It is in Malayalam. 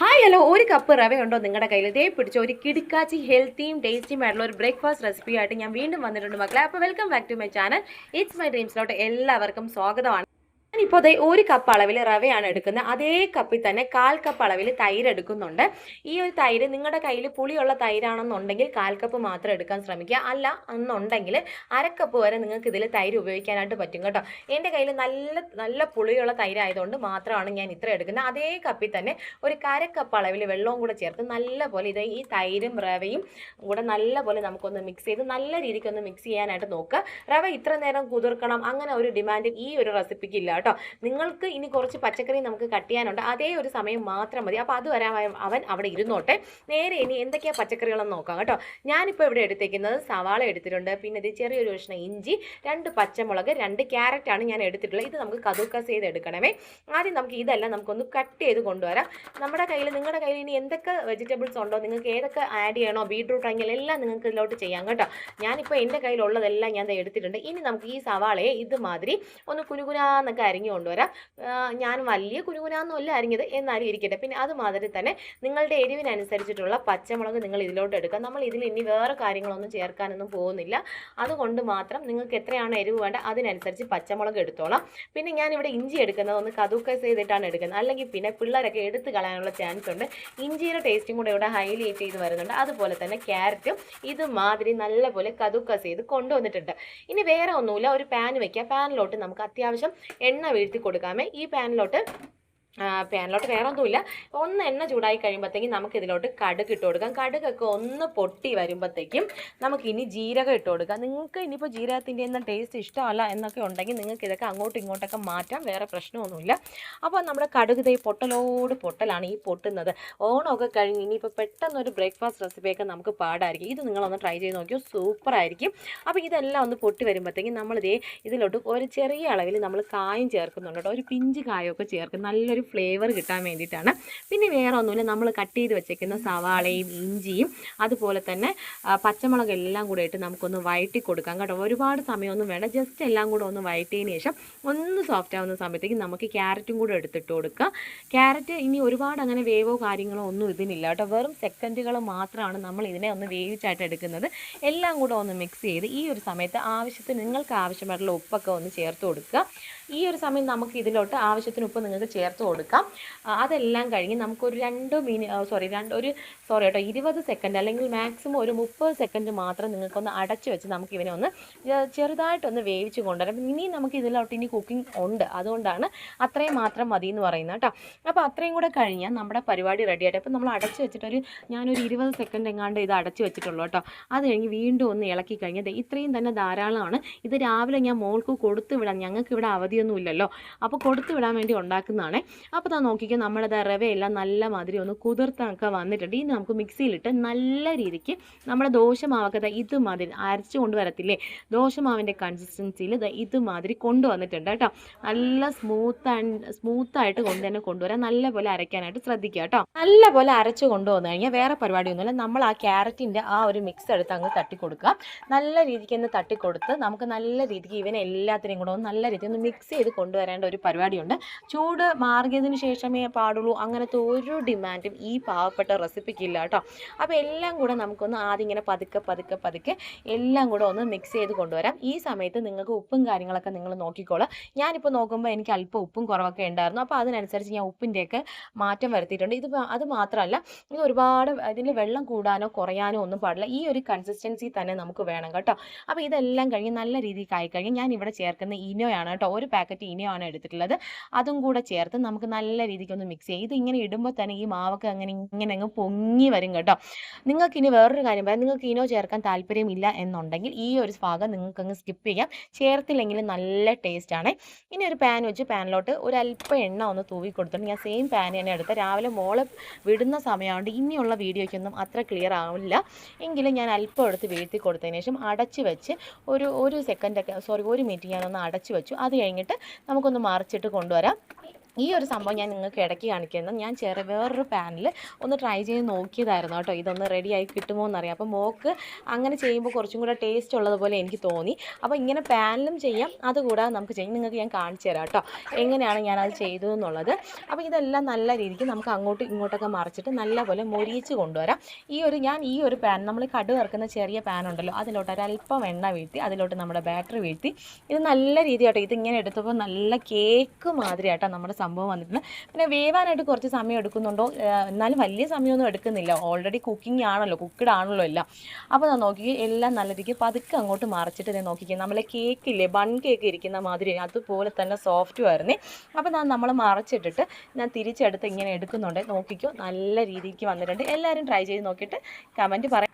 ഹായ് ഹലോ, ഒരു കപ്പ് റവയുണ്ടോ നിങ്ങളുടെ കയ്യിൽ? ഇതേ പിടിച്ച ഒരു കിടിക്കാച്ചി ഹെൽത്തിയും ടേസ്റ്റിയും ആയിട്ടുള്ള ഒരു ബ്രേക്ക്ഫാസ്റ്റ് റെസിപ്പി ആയിട്ട് ഞാൻ വീണ്ടും വന്നിട്ടുണ്ട് മക്കളെ. അപ്പോൾ welcome back to my channel. It's my ഡ്രീംസിലോട്ട് എല്ലാവർക്കും സ്വാഗതമാണ്. ഞാനിപ്പോൾ അതേ ഒരു കപ്പ് അളവിൽ റവയാണ് എടുക്കുന്നത്. അതേ കപ്പിൽ തന്നെ 1/4 കപ്പ് അളവിൽ തൈര് എടുക്കുന്നുണ്ട്. ഈ ഒരു തൈര് നിങ്ങളുടെ കയ്യിൽ പുളിയുള്ള തൈരാണെന്നുണ്ടെങ്കിൽ 1/4 കപ്പ് മാത്രം എടുക്കാൻ ശ്രമിക്കുക. അല്ല എന്നുണ്ടെങ്കിൽ 1/2 കപ്പ് വരെ നിങ്ങൾക്ക് ഇതിൽ തൈര് ഉപയോഗിക്കാനായിട്ട് പറ്റും കേട്ടോ. എൻ്റെ കയ്യിൽ നല്ല നല്ല പുളിയുള്ള തൈരായതുകൊണ്ട് മാത്രമാണ് ഞാൻ ഇത്ര എടുക്കുന്നത്. അതേ കപ്പിൽ തന്നെ ഒരു 1/4 കപ്പ് അളവിൽ വെള്ളവും കൂടെ ചേർത്ത് നല്ലപോലെ ഇത് ഈ തൈരും റവയും കൂടെ നല്ലപോലെ നമുക്കൊന്ന് മിക്സ് ചെയ്ത് നല്ല രീതിക്കൊന്ന് മിക്സ് ചെയ്യാനായിട്ട് നോക്കുക. റവ ഇത്ര നേരം കുതിർക്കണം അങ്ങനെ ഒരു ഡിമാൻഡ് ഈ ഒരു റെസിപ്പിക്ക് ഇല്ല കേട്ടോ. നിങ്ങൾക്ക് ഇനി കുറച്ച് പച്ചക്കറി നമുക്ക് കട്ട് ചെയ്യാനുണ്ട്, അതേ ഒരു സമയം മാത്രം മതി. അപ്പോൾ അതുവരെ അവൻ അവിടെ ഇരുന്നോട്ടെ. നേരെ ഇനി എന്തൊക്കെയാണ് പച്ചക്കറികളെന്ന് നോക്കാം കേട്ടോ. ഞാനിപ്പോൾ ഇവിടെ എടുത്തേക്കുന്നത് സവാള എടുത്തിട്ടുണ്ട്, പിന്നെ ഇത് ചെറിയൊരു കഷ്ണം ഇഞ്ചി, 2 പച്ചമുളക്, 2 ക്യാരറ്റാണ് ഞാൻ എടുത്തിട്ടുള്ളത്. ഇത് നമുക്ക് കദുക്കസ് ചെയ്ത് എടുക്കണമേ. ആദ്യം നമുക്ക് ഇതെല്ലാം നമുക്കൊന്ന് കട്ട് ചെയ്ത് കൊണ്ടുവരാം. നമ്മുടെ കയ്യിൽ നിങ്ങളുടെ കയ്യിൽ ഇനി എന്തൊക്കെ വെജിറ്റബിൾസ് ഉണ്ടോ, നിങ്ങൾക്ക് ഏതൊക്കെ ആഡ് ചെയ്യണോ, ബീട്രൂട്ട് ആണെങ്കിൽ എല്ലാം നിങ്ങൾക്ക് ഇതിലോട്ട് ചെയ്യാം കേട്ടോ. ഞാനിപ്പോൾ എൻ്റെ കയ്യിലുള്ളതെല്ലാം ഞാൻ എടുത്തിട്ടുണ്ട്. ഇനി നമുക്ക് ഈ സവാളയെ ഇതുമാതിരി ഒന്ന് കുനുകുനാന്നൊക്കെ അരിഞ്ഞു കൊണ്ടുവരാം. ഞാൻ വലിയ കുനുകുനാന്നല്ല അരിഞ്ഞത്, എന്നാലും ഇരിക്കട്ടെ. പിന്നെ അതുമാതിരി തന്നെ നിങ്ങളുടെ എരിവിനനുസരിച്ചിട്ടുള്ള പച്ചമുളക് നിങ്ങൾ ഇതിലോട്ട് എടുക്കുക. നമ്മൾ ഇതിൽ ഇനി വേറെ കാര്യങ്ങളൊന്നും ചേർക്കാനൊന്നും പോകുന്നില്ല. അതുകൊണ്ട് മാത്രം നിങ്ങൾക്ക് എത്രയാണ് എരിവ് വേണ്ട അതിനനുസരിച്ച് പച്ചമുളക് എടുത്തോളാം. പിന്നെ ഞാനിവിടെ ഇഞ്ചി എടുക്കുന്നത് ഒന്ന് കദുക്കസ് ചെയ്തിട്ടാണ് എടുക്കുന്നത്, അല്ലെങ്കിൽ പിന്നെ പിള്ളേരൊക്കെ എടുത്ത് കളയാനുള്ള ചാൻസ് ഉണ്ട്. ഇഞ്ചിയുടെ ടേസ്റ്റും കൂടെ ഇവിടെ ഹൈലൈറ്റ് ചെയ്ത് വരുന്നുണ്ട്. അതുപോലെ തന്നെ ക്യാരറ്റും ഇതുമാതിരി നല്ലപോലെ കദുക്കസ് ചെയ്ത് കൊണ്ടുവന്നിട്ടുണ്ട്. ഇനി വേറെ ഒന്നുമില്ല, ഒരു പാൻ വെക്കുക. പാനിലോട്ട് നമുക്ക് അത്യാവശ്യം എണ്ണ വീഴ്ത്തി കൊടുക്കാമേ. ഈ പാനിലോട്ട് വേറെ ഒന്നുമില്ല, ഒന്ന് എണ്ണ ചൂടായി കഴിയുമ്പോഴത്തേക്കും നമുക്ക് ഇതിലോട്ട് കടുക് ഇട്ട് കൊടുക്കാം. കടുകൊക്കെ ഒന്ന് പൊട്ടി വരുമ്പോഴത്തേക്കും നമുക്ക് ഇനി ജീരകം ഇട്ട് കൊടുക്കാം. നിങ്ങൾക്ക് ഇനിയിപ്പോൾ ജീരകത്തിൻ്റെ ഒന്നും ടേസ്റ്റ് ഇഷ്ടമല്ല എന്നൊക്കെ ഉണ്ടെങ്കിൽ നിങ്ങൾക്ക് ഇതൊക്കെ അങ്ങോട്ടും ഇങ്ങോട്ടൊക്കെ മാറ്റാം, വേറെ പ്രശ്നമൊന്നുമില്ല. അപ്പോൾ നമ്മുടെ കടുക് തൈ പൊട്ടലോട് പൊട്ടലാണ് ഈ പൊട്ടുന്നത്. ഓണമൊക്കെ കഴിഞ്ഞ് ഇനിയിപ്പോൾ പെട്ടെന്നൊരു ബ്രേക്ക്ഫാസ്റ്റ് റെസിപ്പിയൊക്കെ നമുക്ക് പാടായിരിക്കും. ഇത് നിങ്ങളൊന്ന് ട്രൈ ചെയ്ത് നോക്കിയോ, സൂപ്പറായിരിക്കും. അപ്പോൾ ഇതെല്ലാം ഒന്ന് പൊട്ടി വരുമ്പോഴത്തേക്കും നമ്മളിതേ ഇതിലോട്ട് ഒരു ചെറിയ അളവിൽ നമ്മൾ കായം ചേർക്കുന്നുണ്ട് കേട്ടോ. ഒരു പിഞ്ച് കായമൊക്കെ ചേർക്കും, നല്ലൊരു ഫ്ലേവർ കിട്ടാൻ വേണ്ടിയിട്ടാണ്. പിന്നെ വേറെ ഒന്നുമില്ല, നമ്മൾ കട്ട് ചെയ്ത് വെച്ചേക്കുന്ന സവാളയും ഇഞ്ചിയും അതുപോലെ തന്നെ പച്ചമുളക് എല്ലാം കൂടെ ഇട്ട് നമുക്കൊന്ന് വഴറ്റി കൊടുക്കാം കേട്ടോ. ഒരുപാട് സമയമൊന്നും വേണ്ട, ജസ്റ്റ് എല്ലാം കൂടെ ഒന്ന് വഴറ്റിയതിന് ശേഷം ഒന്ന് സോഫ്റ്റ് ആവുന്ന സമയത്തേക്ക് നമുക്ക് ക്യാരറ്റും കൂടെ എടുത്തിട്ട് കൊടുക്കുക. ക്യാരറ്റ് ഇനി ഒരുപാട് അങ്ങനെ വേവോ കാര്യങ്ങളോ ഒന്നും ഇതിനില്ല കേട്ടോ. വെറും സെക്കൻഡുകൾ മാത്രമാണ് നമ്മൾ ഇതിനെ ഒന്ന് വേവിച്ചായിട്ട് എടുക്കുന്നത്. എല്ലാം കൂടെ ഒന്ന് മിക്സ് ചെയ്ത് ഈ ഒരു സമയത്ത് ആവശ്യത്തിന് നിങ്ങൾക്ക് ആവശ്യമായിട്ടുള്ള ഉപ്പൊക്കെ ഒന്ന് ചേർത്ത് കൊടുക്കുക. ഈ ഒരു സമയം നമുക്ക് ഇതിലോട്ട് ആവശ്യത്തിന് ഉപ്പ് നിങ്ങൾക്ക് ചേർത്ത് കൊടുക്കാം. അതെല്ലാം കഴിഞ്ഞ് നമുക്കൊരു 20 സെക്കൻഡ് അല്ലെങ്കിൽ മാക്സിമം ഒരു 30 സെക്കൻഡ് മാത്രം നിങ്ങൾക്കൊന്ന് അടച്ചു വെച്ച് നമുക്ക് ഇവനെ ഒന്ന് ചെറുതായിട്ടൊന്ന് വേവിച്ച് കൊണ്ടുവരാം. ഇനി നമുക്ക് ഇതിലോട്ട് ഇനി കുക്കിംഗ് ഉണ്ട്, അതുകൊണ്ടാണ് അത്രയും മാത്രം മതി എന്ന് പറയുന്നത് കേട്ടോ. അപ്പോൾ അത്രയും കൂടെ കഴിഞ്ഞാൽ നമ്മുടെ പരിപാടി റെഡി ആയിട്ട്. അപ്പോൾ നമ്മൾ അടച്ചു വെച്ചിട്ടൊരു ഞാനൊരു 20 സെക്കൻഡ് എങ്ങാണ്ട് ഇത് അടച്ചു വെച്ചിട്ടുള്ളൂ കേട്ടോ. അത് കഴിഞ്ഞ് വീണ്ടും ഒന്ന് ഇളക്കി കഴിഞ്ഞാൽ ഇത്രയും തന്നെ ധാരാളമാണ്. ഇത് രാവിലെ ഞാൻ മോൾക്ക് കൊടുത്തു വിടാം, ഞങ്ങൾക്ക് ഇവിടെ അവധിയൊന്നും ഇല്ലല്ലോ, അപ്പോൾ കൊടുത്തു വിടാൻ വേണ്ടി ഉണ്ടാക്കുന്നതാണ്. അപ്പോൾ താ നോക്കിക്കുക, നമ്മുടെ റവയെല്ലാം നല്ല മാതിരി ഒന്ന് കുതിർത്തൊക്കെ വന്നിട്ടുണ്ട്. ഇനി നമുക്ക് മിക്സിയിലിട്ട് നല്ല രീതിക്ക് നമ്മുടെ ദോശമാവൊക്കെ ഇതുമാതിരി അരച്ചു കൊണ്ടുവരത്തില്ലേ, ദോശമാവിൻ്റെ കൺസിസ്റ്റൻസിയിൽ ഇതുമാതിരി കൊണ്ടുവന്നിട്ടുണ്ട് കേട്ടോ. നല്ല സ്മൂത്തായിട്ട് തന്നെ കൊണ്ടുവരാൻ, നല്ലപോലെ അരയ്ക്കാനായിട്ട് ശ്രദ്ധിക്കുക കേട്ടോ. നല്ലപോലെ അരച്ചു കൊണ്ടുവന്നു കഴിഞ്ഞാൽ വേറെ പരിപാടിയൊന്നുമില്ല, നമ്മൾ ആ ക്യാരറ്റിൻ്റെ ആ ഒരു മിക്സ് എടുത്ത് അങ്ങ് തട്ടിക്കൊടുക്കുക. നല്ല രീതിക്ക് ഒന്ന് തട്ടിക്കൊടുത്ത് നമുക്ക് നല്ല രീതിക്ക് ഇവനെ എല്ലാത്തിനെയും കൂടെ ഒന്ന് നല്ല രീതിയിൽ ഒന്ന് മിക്സ് ചെയ്ത് കൊണ്ടുവരേണ്ട ഒരു പരിപാടിയുണ്ട്. ചൂട് മാറിയതിന് ശേഷമേ പാടുള്ളൂ, അങ്ങനത്തെ ഒരു ഡിമാൻഡും ഈ പാവപ്പെട്ട റെസിപ്പിക്ക് ഇല്ല കേട്ടോ. അപ്പോൾ എല്ലാം കൂടെ നമുക്കൊന്ന് ആദ്യം ഇങ്ങനെ പതുക്കെ എല്ലാം കൂടെ ഒന്ന് മിക്സ് ചെയ്ത് കൊണ്ടുവരാം. ഈ സമയത്ത് നിങ്ങൾക്ക് ഉപ്പും കാര്യങ്ങളൊക്കെ നിങ്ങൾ നോക്കിക്കോളാം. ഞാനിപ്പോൾ നോക്കുമ്പോൾ എനിക്ക് അല്പം ഉപ്പും കുറവൊക്കെ ഉണ്ടായിരുന്നു, അപ്പോൾ അതിനനുസരിച്ച് ഞാൻ ഉപ്പിൻ്റെയൊക്കെ മാറ്റം വരുത്തിയിട്ടുണ്ട്. അത് മാത്രമല്ല, ഇത് ഒരുപാട് ഇതിൽ വെള്ളം കൂടാനോ കുറയാനോ ഒന്നും പാടില്ല, ഈ ഒരു കൺസിസ്റ്റൻസി തന്നെ നമുക്ക് വേണം കേട്ടോ. അപ്പോൾ ഇതെല്ലാം കഴിഞ്ഞ് നല്ല രീതിക്ക് ആയിക്കഴിഞ്ഞ് ഞാൻ ഇവിടെ ചേർക്കുന്ന ഇനോയാണ് കേട്ടോ. ഒരു പാക്കറ്റ് ഇനോയാണ് എടുത്തിട്ടുള്ളത്. അതും കൂടെ ചേർത്ത് നമുക്ക് നല്ല രീതിക്ക് ഒന്ന് മിക്സ് ചെയ്യും. ഇത് ഇങ്ങനെ ഇടുമ്പോൾ തന്നെ ഈ മാവൊക്കെ ഇങ്ങനെ അങ്ങ് പൊങ്ങി വരും കേട്ടോ. നിങ്ങൾക്ക് ഇനി വേറൊരു കാര്യം പറയാം, നിങ്ങൾക്ക് ഇനോ ചേർക്കാൻ താല്പര്യമില്ല എന്നുണ്ടെങ്കിൽ ഈ ഒരു ഭാഗം നിങ്ങൾക്ക് അങ്ങ് സ്കിപ്പ് ചെയ്യാം, ചേർത്തില്ലെങ്കിൽ നല്ല ടേസ്റ്റാണ്. ഇനി ഒരു പാൻ വെച്ച് പാനിലോട്ട് ഒരു അല്പം എണ്ണ ഒന്ന് തൂവി കൊടുത്തിട്ട് ഞാൻ സെയിം പാൻ തന്നെ എടുത്ത് രാവിലെ മോളെ വിടുന്ന സമയമുണ്ട്, ഇനിയുള്ള വീഡിയോയ്ക്കൊന്നും അത്ര ക്ലിയർ ആവില്ല എങ്കിലും ഞാൻ അല്പം എടുത്ത് വീഴ്ത്തി കൊടുത്തതിന് ശേഷം അടച്ച് വെച്ച് ഒരു മിനിറ്റ് ഞാനൊന്ന് അടച്ചു വെച്ചു. അത് കഴിഞ്ഞിട്ട് നമുക്കൊന്ന് മറിച്ചിട്ട് കൊണ്ടുവരാം. ഈ ഒരു സംഭവം ഞാൻ നിങ്ങൾക്ക് ഇടയ്ക്ക് കാണിക്കുന്നത് ഞാൻ വേറൊരു പാനിൽ ഒന്ന് ട്രൈ ചെയ്ത് നോക്കിയതായിരുന്നു കേട്ടോ, ഇതൊന്ന് റെഡിയായി കിട്ടുമോ എന്നറിയാം. അപ്പോൾ മോക്ക് അങ്ങനെ ചെയ്യുമ്പോൾ കുറച്ചും കൂടെ ടേസ്റ്റ് ഉള്ളതുപോലെ എനിക്ക് തോന്നി. അപ്പോൾ ഇങ്ങനെ പാനിലും ചെയ്യാം, അതുകൂടാതെ നമുക്ക് ചെയ്യാം. നിങ്ങൾക്ക് ഞാൻ കാണിച്ചു തരാം കേട്ടോ എങ്ങനെയാണ് ഞാനത് ചെയ്തതെന്നുള്ളത്. അപ്പോൾ ഇതെല്ലാം നല്ല രീതിക്ക് നമുക്ക് അങ്ങോട്ടും ഇങ്ങോട്ടൊക്കെ മറിച്ചിട്ട് നല്ലപോലെ മൊരിയിച്ച് കൊണ്ടുവരാം. ഞാൻ ഈ ഒരു പാൻ, നമ്മൾ കടുക് വറുക്കുന്ന ചെറിയ പാൻ ഉണ്ടല്ലോ, അതിലോട്ട് ഒരല്പം എണ്ണ വീഴ്ത്തി അതിലോട്ട് നമ്മുടെ ബാറ്ററി വീഴ്ത്തി ഇത് നല്ല രീതിയാട്ടോ, ഇതിങ്ങനെ എടുത്തപ്പോൾ നല്ല കേക്ക് മാതിരി ആട്ടോ നമ്മുടെ സംഭവം വന്നിട്ടുണ്ട്. പിന്നെ വേവാനായിട്ട് കുറച്ച് സമയം എടുക്കുന്നുണ്ടോ, എന്നാലും വലിയ സമയമൊന്നും എടുക്കുന്നില്ല, ഓൾറെഡി കുക്കിംഗ് ആണല്ലോ, കുക്ക്ഡ് ആണല്ലോ എല്ലാം. അപ്പോൾ ഞാൻ നോക്കി എല്ലാം നല്ല രീതിക്ക് പതുക്കെ അങ്ങോട്ട് മറിച്ചിട്ട് ഞാൻ നോക്കിക്കുക, നമ്മളെ കേക്കില്ലേ, ബൺ കേക്ക് ഇരിക്കുന്ന മാതിരി അതുപോലെ തന്നെ സോഫ്റ്റും ആയിരുന്നേ. അപ്പോൾ നമ്മൾ മറിച്ചിട്ടിട്ട് ഞാൻ തിരിച്ചെടുത്ത് ഇങ്ങനെ എടുക്കുന്നുണ്ട്, നോക്കിക്കോ നല്ല രീതിക്ക് വന്നിട്ടുണ്ട്. എല്ലാവരും ട്രൈ ചെയ്ത് നോക്കിയിട്ട് കമൻറ്റ് പറയാം.